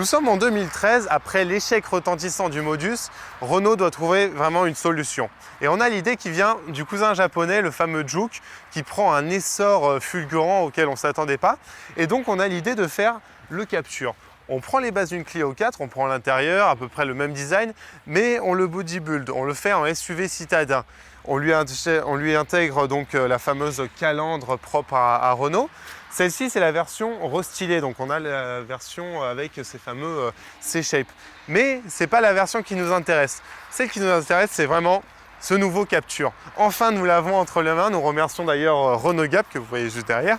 Nous sommes en 2013, après l'échec retentissant du Modus, Renault doit trouver vraiment une solution. Et on a l'idée qui vient du cousin japonais, le fameux Juke, qui prend un essor fulgurant auquel on ne s'attendait pas. Et donc on a l'idée de faire le Captur. On prend les bases d'une Clio 4, on prend l'intérieur, à peu près le même design, mais on le bodybuild, on le fait en SUV citadin. On lui intègre donc la fameuse calandre propre à Renault. Celle-ci, c'est la version restylée, donc on a la version avec ces fameux C-Shape. Mais ce n'est pas la version qui nous intéresse. Celle qui nous intéresse, c'est vraiment ce nouveau Captur. Enfin, nous l'avons entre les mains. Nous remercions d'ailleurs Renault Gap, que vous voyez juste derrière.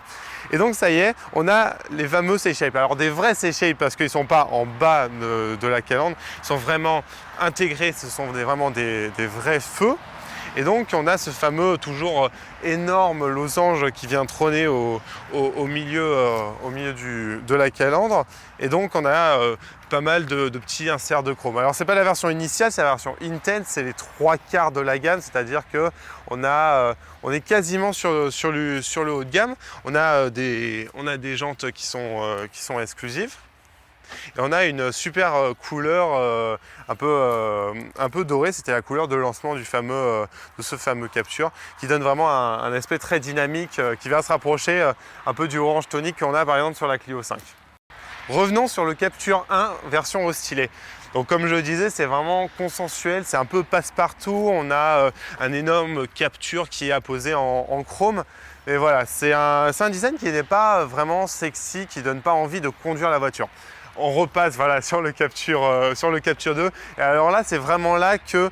Et donc, ça y est, on a les fameux C-Shape. Alors, des vrais C-Shape, parce qu'ils ne sont pas en bas de la calandre. Ils sont vraiment intégrés, ce sont vraiment des vrais feux. Et donc on a ce fameux toujours énorme losange qui vient trôner au milieu de la calandre. Et donc on a pas mal de petits inserts de chrome. Alors c'est pas la version initiale, c'est la version Intense, c'est les 3/4 de la gamme, c'est-à-dire qu'on est quasiment sur le haut de gamme. On a des jantes qui sont exclusives. Et on a une super couleur un peu dorée, c'était la couleur de lancement de ce fameux Captur, qui donne vraiment un aspect très dynamique, qui va se rapprocher un peu du orange tonique qu'on a par exemple sur la Clio 5. Revenons sur le Captur 1 version restylée. Donc comme je le disais, c'est vraiment consensuel, c'est un peu passe-partout. On a un énorme Captur qui est apposé en chrome. Et voilà, c'est un design qui n'est pas vraiment sexy, qui ne donne pas envie de conduire la voiture. On repasse voilà, sur le Captur 2. Et alors là, c'est vraiment là que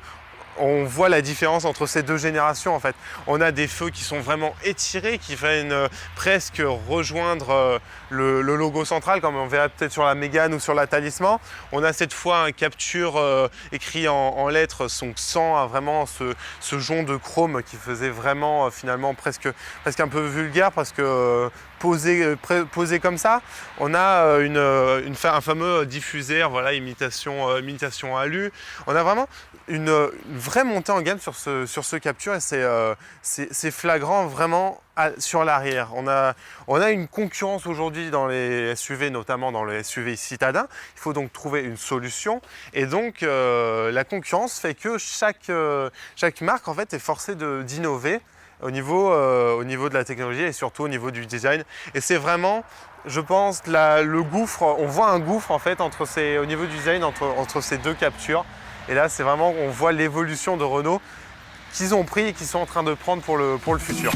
on voit la différence entre ces deux générations en fait. On a des feux qui sont vraiment étirés, qui viennent presque rejoindre le logo central, comme on verra peut-être sur la Mégane ou sur la Talisman. On a cette fois un Captur écrit en lettres, sans vraiment ce jonc de chrome qui faisait vraiment finalement presque un peu vulgaire, parce que posé comme ça. On a un fameux diffuseur, voilà, imitation alu. On a vraiment une vraie montée en gamme sur ce Captur, et c'est flagrant vraiment sur l'arrière. On a une concurrence aujourd'hui dans les SUV, notamment dans les SUV citadins. Il faut donc trouver une solution, et donc la concurrence fait que chaque marque en fait est forcée d'innover au niveau de la technologie et surtout au niveau du design. Et c'est vraiment, je pense, le gouffre. On voit un gouffre en fait au niveau du design entre ces deux Capturs. Et là, c'est vraiment, on voit l'évolution de Renault qu'ils ont pris et qu'ils sont en train de prendre pour le futur.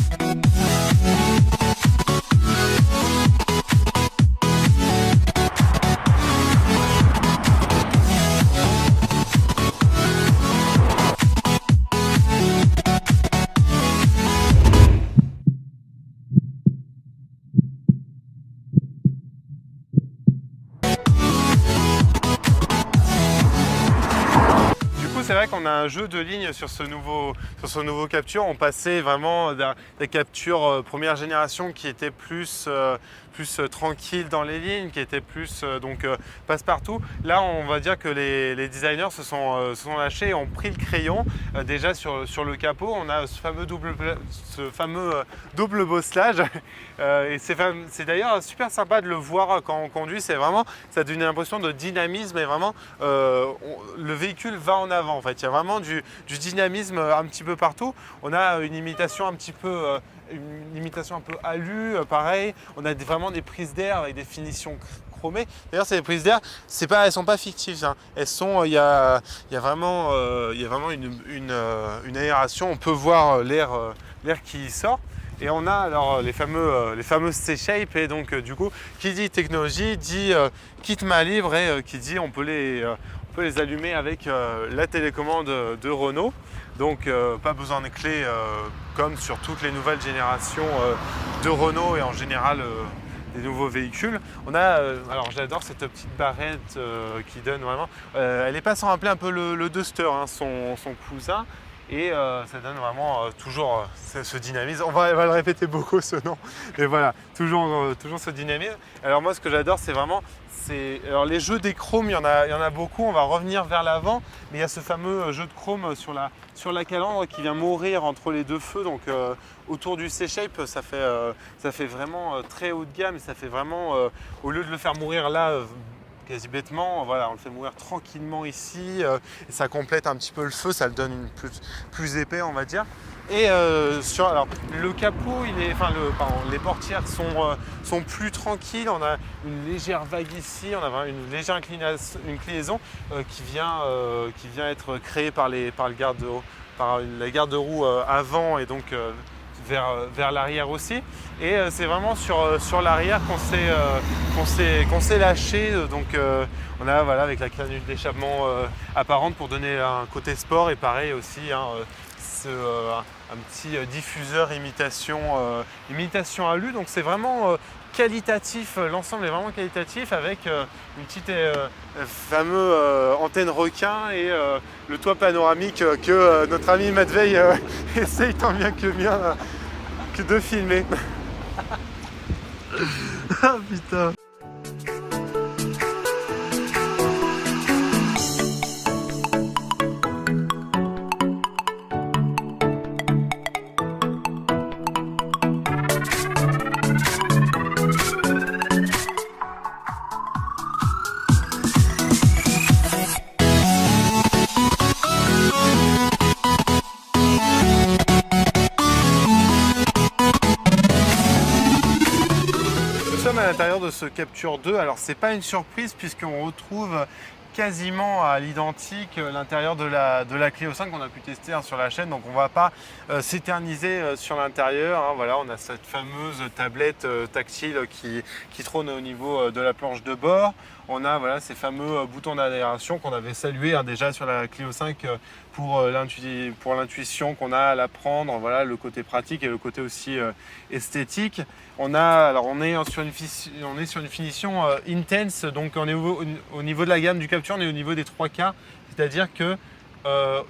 C'est vrai qu'on a un jeu de lignes sur ce nouveau Captur. On passait vraiment des Capturs première génération qui étaient plus tranquilles dans les lignes, qui étaient plus passe-partout. Là, on va dire que les designers se sont lâchés et ont pris le crayon. Déjà sur le capot, on a ce fameux double bosselage. Et c'est d'ailleurs super sympa de le voir quand on conduit. Ça donne l'impression de dynamisme, et vraiment le véhicule va en avant. En fait, il y a vraiment du dynamisme un petit peu partout. On a une imitation un peu alu, pareil. On a vraiment des prises d'air avec des finitions chromées. D'ailleurs, ces prises d'air, elles sont pas fictives. Hein. Il y a vraiment une aération. On peut voir l'air qui sort. Et on a alors les fameuses C-Shape, et donc du coup, qui dit technologie dit kit main libre, et qui dit on peut les allumer avec la télécommande de Renault. Donc pas besoin de clé comme sur toutes les nouvelles générations de Renault et en général des nouveaux véhicules. On a, alors j'adore cette petite barrette qui donne vraiment, elle est pas sans rappeler un peu le Duster, hein, son cousin. Et ça donne vraiment toujours ce dynamisme. On va le répéter beaucoup, ce nom. Mais voilà, toujours ce dynamisme. Alors moi, ce que j'adore, c'est vraiment... Alors les jeux des chromes, il y en a beaucoup. On va revenir vers l'avant. Mais il y a ce fameux jeu de chrome sur la calandre qui vient mourir entre les deux feux. Donc autour du C-Shape, ça fait vraiment très haut de gamme. Ça fait vraiment, au lieu de le faire mourir là, quasi bêtement. Voilà, on le fait mourir tranquillement ici. Et ça complète un petit peu le feu, ça le donne une plus épais, on va dire. Et alors, le capot, les portières sont plus tranquilles. On a une légère vague ici, on a une légère inclinaison qui vient être créée par la garde-roue avant et donc vers l'arrière aussi. Et c'est vraiment sur l'arrière qu'on s'est lâché. Donc on a avec la canule d'échappement apparente pour donner un côté sport et pareil aussi un petit diffuseur imitation alu. Donc c'est vraiment qualitatif, l'ensemble est vraiment qualitatif avec une petite fameuse antenne requin et le toit panoramique que notre ami Matvey essaye tant bien que bien de filmer. Ah putain. À l'intérieur de ce Capture 2, alors c'est pas une surprise puisqu'on retrouve quasiment à l'identique l'intérieur de la Clio 5 qu'on a pu tester sur la chaîne, donc on va pas s'éterniser sur l'intérieur. Voilà, on a cette fameuse tablette tactile qui trône au niveau de la planche de bord. On a ces boutons d'aération qu'on avait salués déjà sur la Clio 5 pour l'intuition qu'on a à la prendre, voilà, le côté pratique et le côté aussi esthétique. On est sur une finition intense, donc on est au niveau de la gamme du Capture, on est au niveau des 3 quarts, c'est-à-dire que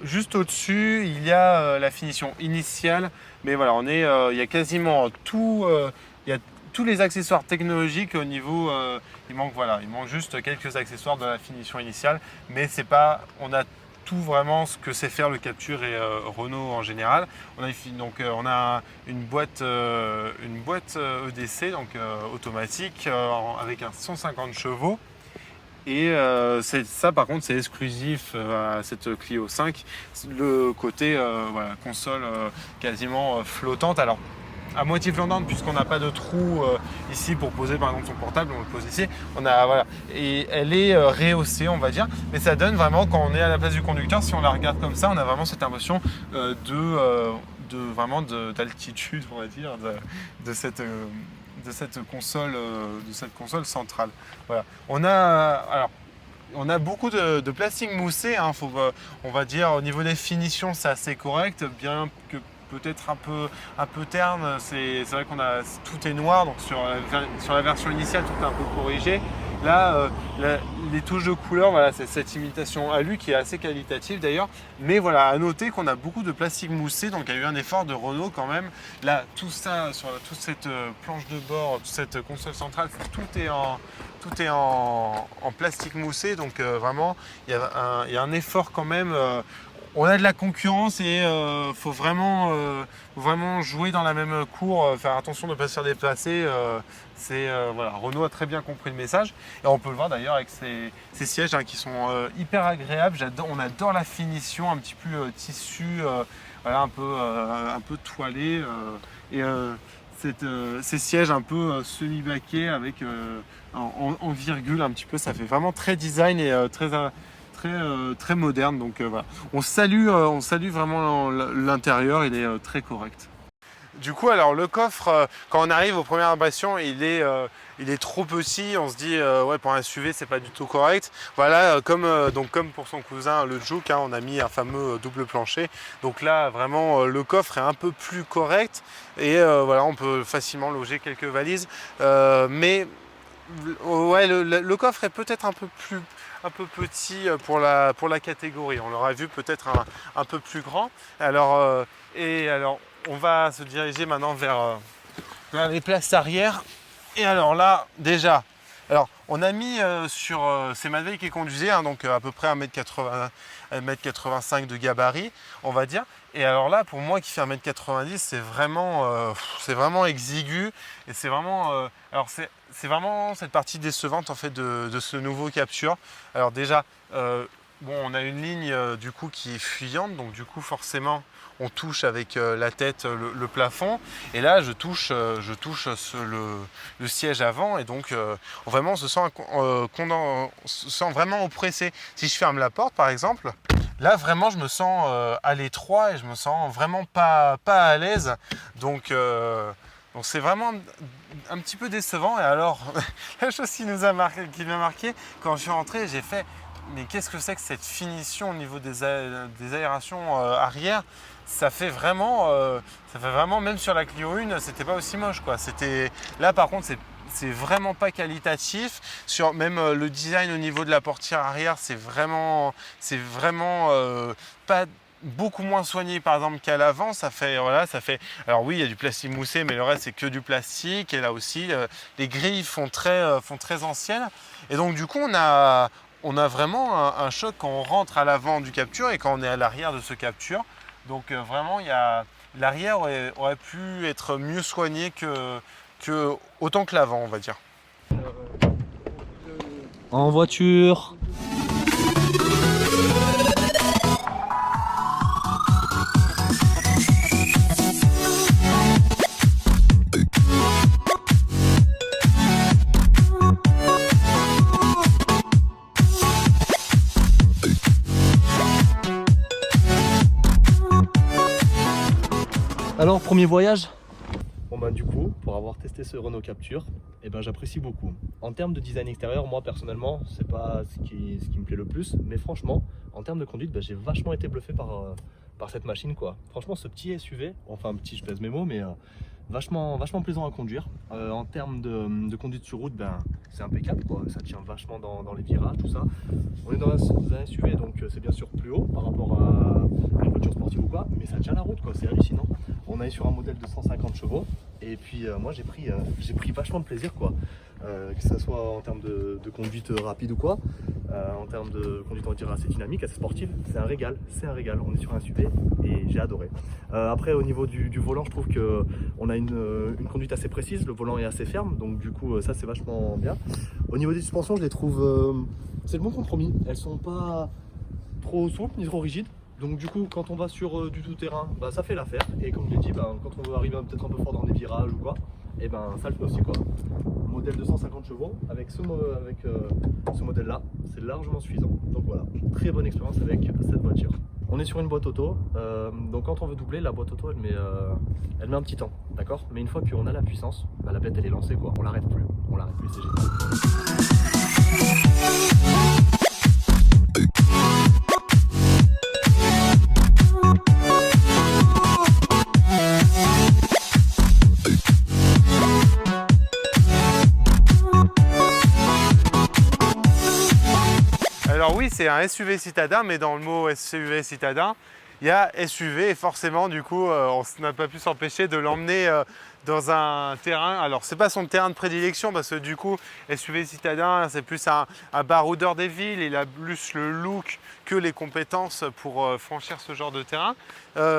juste au-dessus, il y a la finition initiale, mais voilà, il y a quasiment tout, il y a tous les accessoires technologiques au niveau, il manque juste quelques accessoires de la finition initiale, mais on a tout vraiment ce que sait faire le Capture et Renault en général. On a une boîte EDC, donc automatique, avec un 150 chevaux. Et ça par contre c'est exclusif à cette Clio 5, le côté console quasiment flottante. Alors à moitié flottante puisqu'on n'a pas de trou ici pour poser par exemple son portable, on le pose ici. Et elle est rehaussée, on va dire, mais ça donne vraiment, quand on est à la place du conducteur, si on la regarde comme ça, on a vraiment cette impression d'altitude, on va dire, de cette console centrale. Voilà. On a beaucoup de plastique moussé, on va dire au niveau des finitions c'est assez correct, bien que peut-être un peu terne. C'est vrai tout est noir, donc sur la version initiale tout est un peu corrigé. Là, les touches de couleur, voilà, c'est cette imitation alu qui est assez qualitative d'ailleurs. Mais voilà, à noter qu'on a beaucoup de plastique moussé, donc il y a eu un effort de Renault quand même. Là, tout ça, sur toute cette planche de bord, toute cette console centrale, tout est en plastique moussé. Donc vraiment, il y a un effort quand même. On a de la concurrence et faut vraiment jouer dans la même cour, faire attention de ne pas se faire dépasser. Renault a très bien compris le message et on peut le voir d'ailleurs avec ces sièges qui sont hyper agréables. On adore la finition, un petit peu tissu, un peu toilé et ces sièges un peu semi-baquets avec en virgule un petit peu. Ça fait vraiment très design et très moderne, donc voilà. On salue vraiment l'intérieur, il est très correct. Du coup, alors le coffre, quand on arrive aux premières impressions, il est trop petit. On se dit pour un SUV c'est pas du tout correct. Voilà, comme pour son cousin le Juke, on a mis un fameux double plancher. Donc là vraiment le coffre est un peu plus correct et on peut facilement loger quelques valises. Mais le coffre est peut-être un peu petit pour la catégorie. On l'aurait vu peut-être un peu plus grand. Alors on va se diriger maintenant vers les places arrière. Et alors là, déjà, Alors, on a mis sur c'est Matvei qui conduisait, hein, donc à peu près 1m80, 1m85 de gabarit, on va dire. Et alors là, pour moi qui fais 1m90, c'est vraiment exigu. Et c'est vraiment, alors c'est vraiment cette partie décevante en fait de ce nouveau Capture. Alors déjà, bon, on a une ligne du coup qui est fuyante, donc du coup forcément on touche avec la tête le plafond, et là je touche le siège avant, et donc vraiment on se sent vraiment oppressé. Si je ferme la porte par exemple, là vraiment je me sens à l'étroit et je me sens vraiment pas à l'aise, donc c'est vraiment un petit peu décevant. Et alors la chose qui m'a marqué quand je suis rentré, j'ai fait: mais qu'est-ce que c'est que cette finition au niveau des aérations arrière? Ça fait vraiment, même sur la Clio 1, c'était pas aussi moche, quoi. Là par contre, c'est vraiment pas qualitatif. Sur même le design au niveau de la portière arrière, c'est vraiment pas beaucoup moins soigné par exemple qu'à l'avant. Alors oui, il y a du plastique moussé, mais le reste c'est que du plastique. Et là aussi, les grilles font très anciennes. Et donc du coup, on a vraiment un choc quand on rentre à l'avant du Capture et quand on est à l'arrière de ce Capture. Donc vraiment, l'arrière aurait pu être mieux soigné autant que l'avant, on va dire. En voiture. Alors, premier voyage? Bon bah du coup, pour avoir testé ce Renault Capture, eh ben, j'apprécie beaucoup. En termes de design extérieur, moi personnellement, c'est pas ce qui me plaît le plus, mais franchement, en termes de conduite, j'ai vachement été bluffé par cette machine, quoi. Franchement, ce petit SUV, enfin petit, je pèse mes mots, mais vachement plaisant à conduire. En termes de conduite sur route, c'est impeccable, quoi. Ça tient vachement dans les virages, tout ça. On est dans un SUV, donc c'est bien sûr plus haut par rapport à une voiture sportive ou quoi, mais ça tient la route, quoi. C'est hallucinant. On est sur un modèle de 150 chevaux, et puis moi j'ai pris vachement de plaisir, quoi. Que ce soit en termes de conduite rapide ou quoi, en termes de conduite, on va dire, assez dynamique, assez sportive, c'est un régal, on est sur un SUV et j'ai adoré. Après, au niveau du volant, je trouve qu'on a une conduite assez précise, le volant est assez ferme, donc du coup ça c'est vachement bien. Au niveau des suspensions, je les trouve, c'est le bon compromis, elles sont pas trop souples ni trop rigides. Donc du coup, quand on va sur du tout-terrain, ça fait l'affaire. Et comme je l'ai dit, quand on veut arriver peut-être un peu fort dans des virages ou quoi, et ça le fait aussi, quoi. Modèle de 150 chevaux, avec ce modèle-là, c'est largement suffisant. Donc voilà, très bonne expérience avec cette voiture. On est sur une boîte auto, donc quand on veut doubler, la boîte auto, elle met un petit temps, d'accord? Mais une fois qu'on a la puissance, la bête elle est lancée, quoi. On l'arrête plus, c'est génial. Alors oui, c'est un SUV citadin, mais dans le mot SUV citadin, il y a SUV, et forcément du coup on n'a pas pu s'empêcher de l'emmener dans un terrain. Alors c'est pas son terrain de prédilection, parce que du coup SUV citadin, c'est plus un baroudeur des villes, il a plus le look que les compétences pour franchir ce genre de terrain.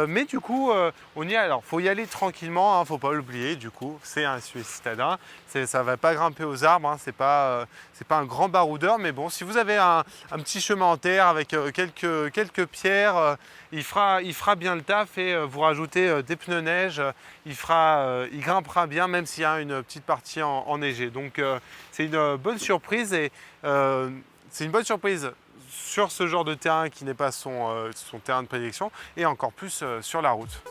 Mais du coup on y est. Alors faut y aller tranquillement, hein, faut pas l'oublier, du coup c'est un SUV citadin, ça va pas grimper aux arbres, hein, c'est pas un grand baroudeur, mais bon, si vous avez un petit chemin en terre avec quelques pierres, il fera bien le taf, et vous rajoutez des pneus neige, il grimpera bien, même s'il y a une petite partie enneigée. Donc c'est une bonne surprise, et c'est une bonne surprise sur ce genre de terrain qui n'est pas son terrain de prédilection, et encore plus sur la route.